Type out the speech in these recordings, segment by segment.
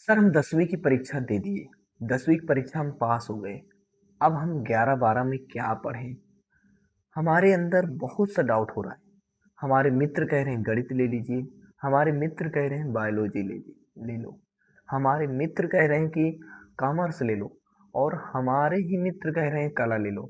Sir हम 10वीं की परीक्षा दे दिए। 10वीं की परीक्षा हम पास हो गए। अब हम 11-12 में क्या पढ़ें? हमारे अंदर बहुत सा डाउट हो रहा है। हमारे मित्र कह रहे हैं गणित ले लीजिए, हमारे मित्र कह रहे हैं बायोलॉजी ले लो, हमारे मित्र कह रहे हैं कि कॉमर्स ले लो और हमारे ही मित्र कह रहे हैं कला ले लो।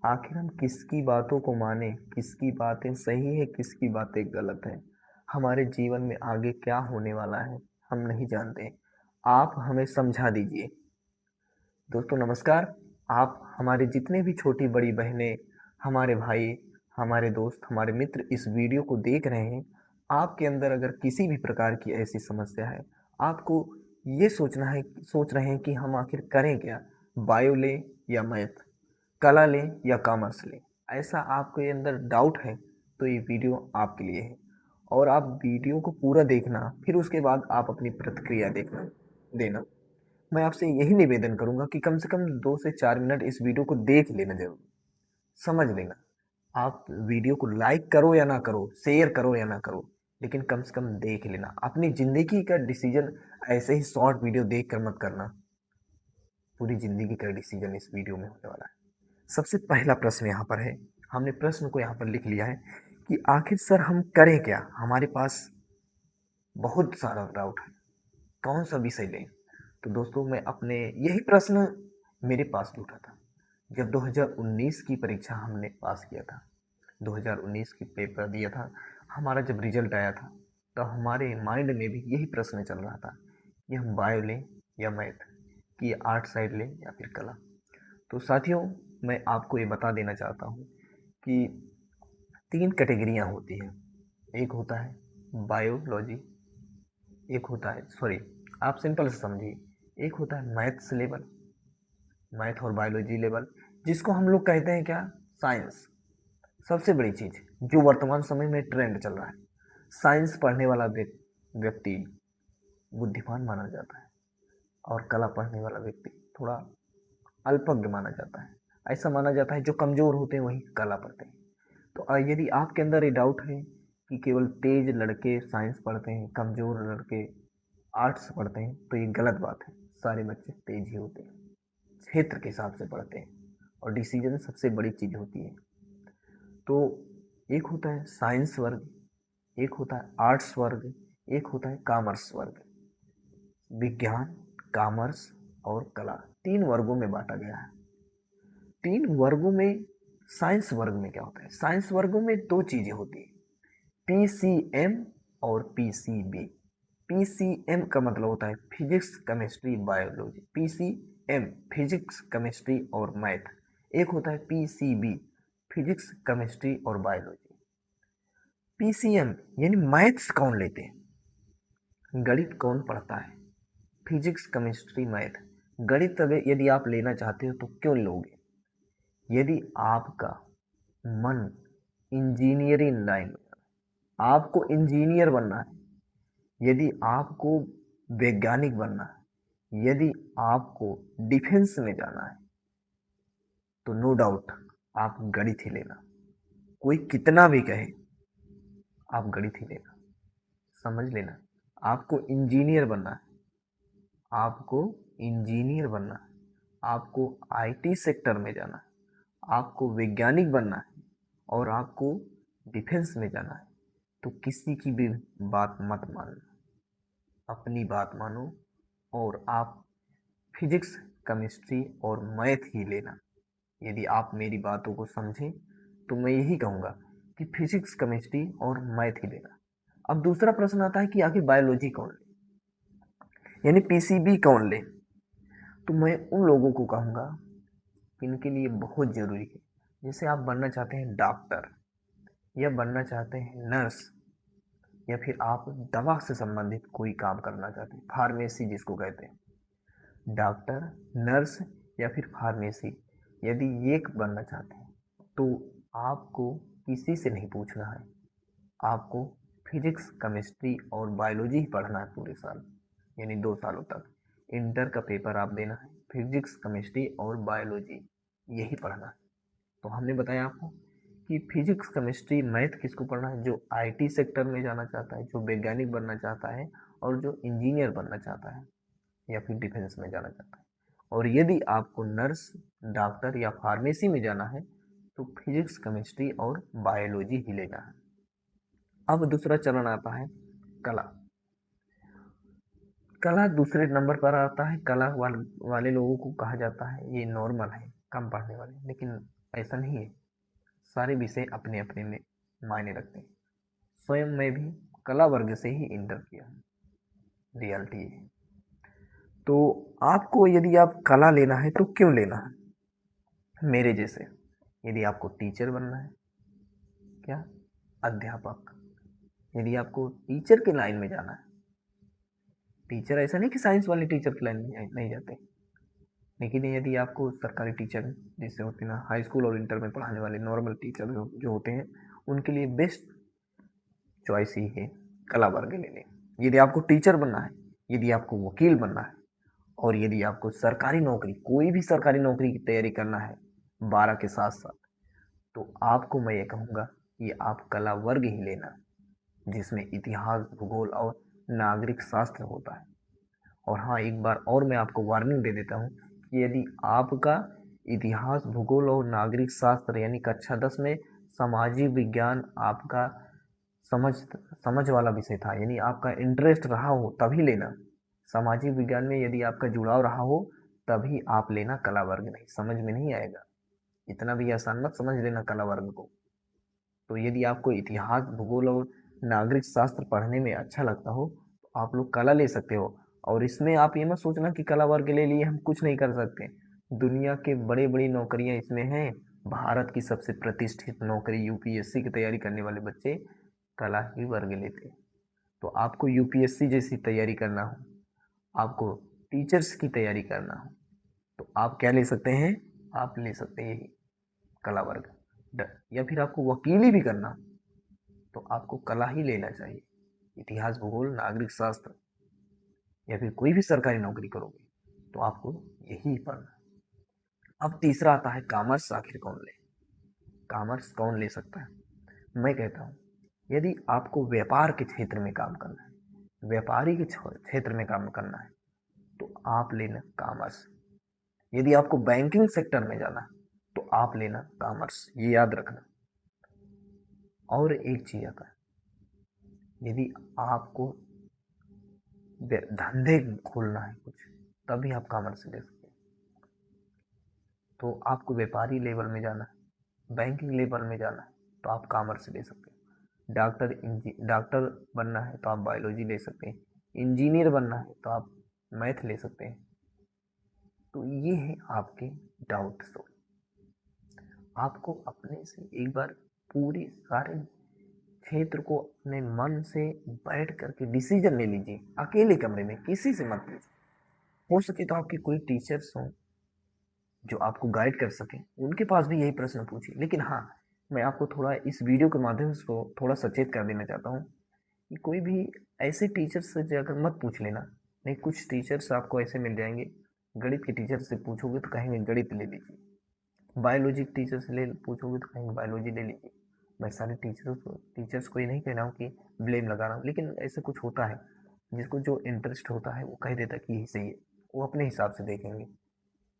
आखिर हम किसकी बातों को माने, किसकी बातें सही है, किसकी बातें गलत है? हमारे जीवन में आगे क्या होने वाला है, हम नहीं जानते। आप हमें समझा दीजिए। दोस्तों नमस्कार। आप हमारे जितने भी छोटी बड़ी बहनें, हमारे भाई, हमारे दोस्त, हमारे मित्र इस वीडियो को देख रहे हैं, आपके अंदर अगर किसी भी प्रकार की ऐसी समस्या है, आपको ये सोच रहे हैं कि हम आखिर करें क्या? बायो लें या मैथ, कला लें या कॉमर्स लें? ऐसा आपके अंदर डाउट है तो ये वीडियो आपके लिए है। और आप वीडियो को पूरा देखना, फिर उसके बाद आप अपनी प्रतिक्रिया देना। मैं आपसे यही निवेदन करूंगा कि कम से कम 2 से 4 मिनट इस वीडियो को देख लेना जरूर, समझ लेना। आप वीडियो को लाइक करो या ना करो, शेयर करो या ना करो, लेकिन कम से कम देख लेना। अपनी ज़िंदगी का डिसीजन ऐसे ही शॉर्ट वीडियो देख कर मत करना, पूरी ज़िंदगी का डिसीजन इस वीडियो में होने वाला है। सबसे पहला प्रश्न यहाँ पर है, हमने प्रश्न को यहाँ पर लिख लिया है कि आखिर सर हम करें क्या? हमारे पास बहुत सारा डाउट है, कौन सा विषय लें? तो दोस्तों मैं अपने यही प्रश्न मेरे पास भी उठा था जब 2019 की परीक्षा हमने पास किया था। 2019 की पेपर दिया था, हमारा जब रिजल्ट आया था तो हमारे माइंड में भी यही प्रश्न चल रहा था कि हम बायो लें या मैथ, कि आर्ट साइड लें या फिर कला। तो साथियों, मैं आपको ये बता देना चाहता हूँ कि 3 कैटेगरियाँ होती हैं। एक होता है बायोलॉजी, एक होता है सॉरी आप सिंपल से समझिए, एक होता है मैथ्स लेवल, मैथ और बायोलॉजी लेवल, जिसको हम लोग कहते हैं क्या? साइंस। सबसे बड़ी चीज जो वर्तमान समय में ट्रेंड चल रहा है, साइंस पढ़ने वाला व्यक्ति बुद्धिमान माना जाता है और कला पढ़ने वाला व्यक्ति थोड़ा अल्पज्ञ माना जाता है। ऐसा माना जाता है जो कमजोर होते हैं वही कला पढ़ते हैं। तो यदि आपके अंदर ये डाउट है कि केवल तेज लड़के साइंस पढ़ते हैं, कमजोर लड़के आर्ट्स पढ़ते हैं, तो ये गलत बात है। सारे बच्चे तेज ही होते हैं, क्षेत्र के हिसाब से पढ़ते हैं और डिसीजन सबसे बड़ी चीज होती है। तो एक होता है साइंस वर्ग, एक होता है आर्ट्स वर्ग, एक होता है कॉमर्स वर्ग। विज्ञान, कॉमर्स और कला 3 वर्गों में बांटा गया है। 3 वर्गों में साइंस वर्ग में क्या होता है? साइंस वर्गों में 2 चीजें होती है, पीसीएम और पीसीबी। पीसीएम का मतलब होता है physics chemistry biology, PCM physics chemistry और मैथ। एक होता है पीसीबी फिजिक्स केमिस्ट्री और बायोलॉजी। पीसीएम यानी मैथ्स कौन लेते हैं, गणित कौन पढ़ता है? Physics chemistry math. गणित अगर यदि आप लेना चाहते हो तो क्यों लोगे? यदि आपका मन इंजीनियरिंग लाइन में, आपको इंजीनियर बनना है, यदि आपको वैज्ञानिक बनना है, यदि आपको डिफेंस में जाना है, तो नो डाउट आप गणित ही लेना। कोई कितना भी कहे, आप गणित ही लेना। समझ लेना, आपको इंजीनियर बनना है, आपको इंजीनियर बनना है, आपको आईटी सेक्टर में जाना है, आपको वैज्ञानिक बनना है और आपको डिफेंस में जाना है, तो किसी की भी बात मत मानना, अपनी बात मानो और आप फिजिक्स केमिस्ट्री और मैथ ही लेना। यदि आप मेरी बातों को समझें तो मैं यही कहूँगा कि फिजिक्स केमिस्ट्री और मैथ ही लेना। अब दूसरा प्रश्न आता है कि आखिर बायोलॉजी कौन ले, यानी पीसीबी कौन ले? तो मैं उन लोगों को कहूँगा कि इनके लिए बहुत ज़रूरी है। जैसे आप बनना चाहते हैं डॉक्टर, या बनना चाहते हैं नर्स, या फिर आप दवा से संबंधित कोई काम करना चाहते हैं, फार्मेसी जिसको कहते हैं, डॉक्टर, नर्स या फिर फार्मेसी, यदि ये बनना चाहते हैं तो आपको किसी से नहीं पूछना है, आपको फिजिक्स केमिस्ट्री और बायोलॉजी ही पढ़ना है पूरे साल, यानी 2 सालों तक। इंटर का पेपर आप देना है, फिजिक्स केमिस्ट्री और बायोलॉजी यही पढ़ना है। तो हमने बताया आपको कि फिजिक्स केमिस्ट्री मैथ किसको पढ़ना है? जो आईटी सेक्टर में जाना चाहता है, जो वैज्ञानिक बनना चाहता है और जो इंजीनियर बनना चाहता है। या फिर डिफेंस में जाना चाहता है। और यदि आपको नर्स, डॉक्टर या फार्मेसी में जाना है तो फिजिक्स, केमिस्ट्री और बायोलॉजी ही लेना है। अब दूसरा चरण आता है कला। कला दूसरे नंबर पर आता है। कला वाले लोगों को कहा जाता है ये नॉर्मल है, कम पढ़ने वाले, लेकिन ऐसा नहीं है। सारे विषय अपने अपने में मायने रखते हैं। स्वयं मैं भी कला वर्ग से ही इंटर किया है, रियलिटी है। तो आपको यदि आप कला लेना है तो क्यों लेना है? मेरे जैसे यदि आपको टीचर बनना है, क्या अध्यापक, यदि आपको टीचर के लाइन में जाना है, टीचर ऐसा नहीं कि साइंस वाले टीचर की लाइन में नहीं जाते, लेकिन यदि आपको सरकारी टीचर जैसे होते हैं ना, हाई स्कूल और इंटर में पढ़ाने वाले नॉर्मल टीचर जो होते हैं, उनके लिए बेस्ट चॉइस ही है कला वर्ग लेने। यदि आपको टीचर बनना है, यदि आपको वकील बनना है, और यदि आपको सरकारी नौकरी, कोई भी सरकारी नौकरी की तैयारी करना है 12 के साथ साथ, तो आपको मैं ये कहूँगा कि आप कला वर्ग ही लेना, जिसमें इतिहास, भूगोल और नागरिक शास्त्र होता है। और हाँ, एक बार और मैं आपको वार्निंग दे देता हूँ कि यदि आपका इतिहास, भूगोल और नागरिक शास्त्र यानी कक्षा 10 में सामाजिक विज्ञान आपका समझ समझ वाला विषय था, यानी आपका इंटरेस्ट रहा हो तभी लेना। सामाजिक विज्ञान में यदि आपका जुड़ाव रहा हो तभी आप लेना कला वर्ग, नहीं समझ में नहीं आएगा। इतना भी आसान मत समझ लेना कला वर्ग को। तो यदि आपको इतिहास, भूगोल और नागरिक शास्त्र पढ़ने में अच्छा लगता हो तो आप लोग कला ले सकते हो। और इसमें आप ये मत सोचना कि कला वर्ग ले लिए हम कुछ नहीं कर सकते। दुनिया के बड़ी बड़ी नौकरियां इसमें हैं। भारत की सबसे प्रतिष्ठित नौकरी यूपीएससी की तैयारी करने वाले बच्चे कला ही वर्ग लेते हैं। तो आपको यूपीएससी जैसी तैयारी करना हो, आपको टीचर्स की तैयारी करना हो, तो आप क्या ले सकते हैं? आप ले सकते हैं यही कला वर्ग। या फिर आपको वकीली भी करना तो आपको कला ही लेना चाहिए। इतिहास, भूगोल, नागरिक शास्त्र या फिर कोई भी सरकारी नौकरी करोगे तो आपको यही पढ़ना। अब तीसरा आता है कॉमर्स। आखिर कौन ले? कॉमर्स कौन ले सकता है? मैं कहता हूँ यदि आपको व्यापार के क्षेत्र में काम करना है, व्यापारी के क्षेत्र में काम करना है, तो आप लेना कॉमर्स। यदि आपको बैंकिंग सेक्टर में जाना है तो आप लेना कॉमर्स, ये याद रखना। और एक चीज आता है, यदि आपको धंधे खोलना है कुछ, तभी आप कॉमर्स ले सकते हैं। तो आपको व्यापारी लेवल में जाना है, बैंकिंग लेवल में जाना है, तो आप कॉमर्स ले सकते हैं। डॉक्टर बनना है तो आप बायोलॉजी ले सकते हैं। इंजीनियर बनना है तो आप मैथ ले सकते हैं। तो ये है आपके डाउट। तो आपको अपने से एक बार पूरे सारे क्षेत्र को अपने मन से बैठ करके डिसीजन ले लीजिए, अकेले कमरे में, किसी से मत पूछिए। हो सके तो आपके कोई टीचर्स हों जो आपको गाइड कर सकें, उनके पास भी यही प्रश्न पूछिए। लेकिन हाँ, मैं आपको थोड़ा इस वीडियो के माध्यम से थोड़ा सचेत कर देना चाहता हूँ कि कोई भी ऐसे टीचर्स से जाकर मत पूछ लेना। नहीं, कुछ टीचर्स आपको ऐसे मिल जाएंगे, गणित के टीचर से पूछोगे तो कहेंगे गणित ले लीजिए, बायोलॉजी के टीचर से ले पूछोगे तो कहेंगे बायोलॉजी ले लीजिए। मैं सारे टीचर्स को ये नहीं कह रहा हूँ कि ब्लेम लगा रहा हूँ, लेकिन ऐसा कुछ होता है जिसको जो इंटरेस्ट होता है वो कह देता है कि यही सही है। वो अपने हिसाब से देखेंगे।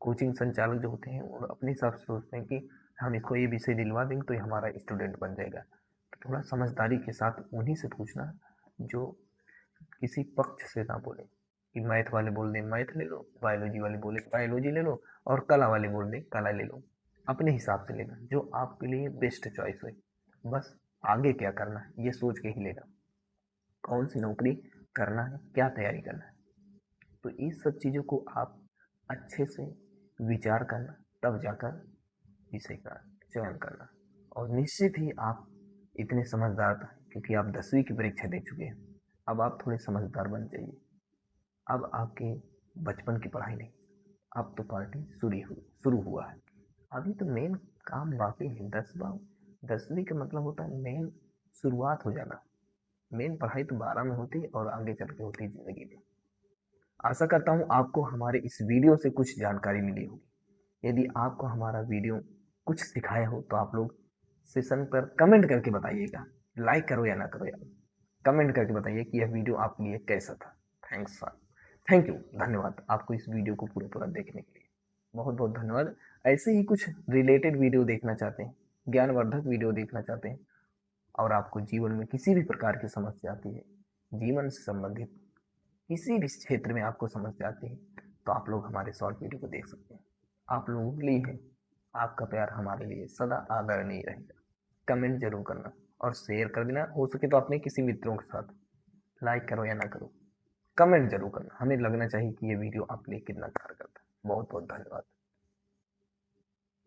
कोचिंग संचालक जो होते हैं वो अपने हिसाब से सोचते हैं कि हम इसको ये विषय दिलवा देंगे तो ये हमारा स्टूडेंट बन जाएगा। तो थोड़ा समझदारी के साथ उन्हीं से पूछना जो किसी पक्ष से ना बोले कि मैथ वाले बोल दें मैथ ले लो, बायोलॉजी वाले बोले बायोलॉजी ले लो, और कला वाले बोल दें कला ले लो। अपने हिसाब से लेना जो आपके लिए बेस्ट चॉइस हुई। बस आगे क्या करना है ये सोच के ही लेना, कौन सी नौकरी करना है, क्या तैयारी करना है। तो इस सब चीज़ों को आप अच्छे से विचार करना, तब जाकर विषय का चयन करना। और निश्चित ही आप इतने समझदार था क्योंकि आप 10वीं की परीक्षा दे चुके हैं। अब आप थोड़े समझदार बन जाइए। अब आपके बचपन की पढ़ाई नहीं, अब तो पार्टी शुरू हुआ है। अभी तो मेन काम बाकी है। 10वीं का मतलब होता है मेन शुरुआत हो जाना। मेन पढ़ाई तो 12 में होती है और आगे चल के होती है जिंदगी में। आशा करता हूँ आपको हमारे इस वीडियो से कुछ जानकारी मिली होगी। यदि आपको हमारा वीडियो कुछ सिखाया हो तो आप लोग सेशन पर कमेंट करके बताइएगा। लाइक करो या ना करो यार, कमेंट करके बताइए कि यह वीडियो आपके लिए कैसा था। थैंक्स। थैंक यू, धन्यवाद आपको इस वीडियो को पूरा देखने के लिए। बहुत बहुत धन्यवाद। ऐसे ही कुछ रिलेटेड वीडियो देखना चाहते हैं, ज्ञानवर्धक वीडियो देखना चाहते हैं, और आपको जीवन में किसी भी प्रकार की समस्या आती है, जीवन से संबंधित किसी भी क्षेत्र में आपको समस्या आती है, तो आप लोग हमारे शॉर्ट वीडियो को देख सकते हैं। आप लोगों के लिए है, आपका प्यार हमारे लिए सदा आदरणीय रहेगा। कमेंट जरूर करना और शेयर कर देना, हो सके तो अपने किसी मित्रों के साथ। लाइक करो या ना करो, कमेंट जरूर करना, हमें लगना चाहिए कि ये वीडियो आप लिए कितना कार्य करता है। बहुत बहुत धन्यवाद।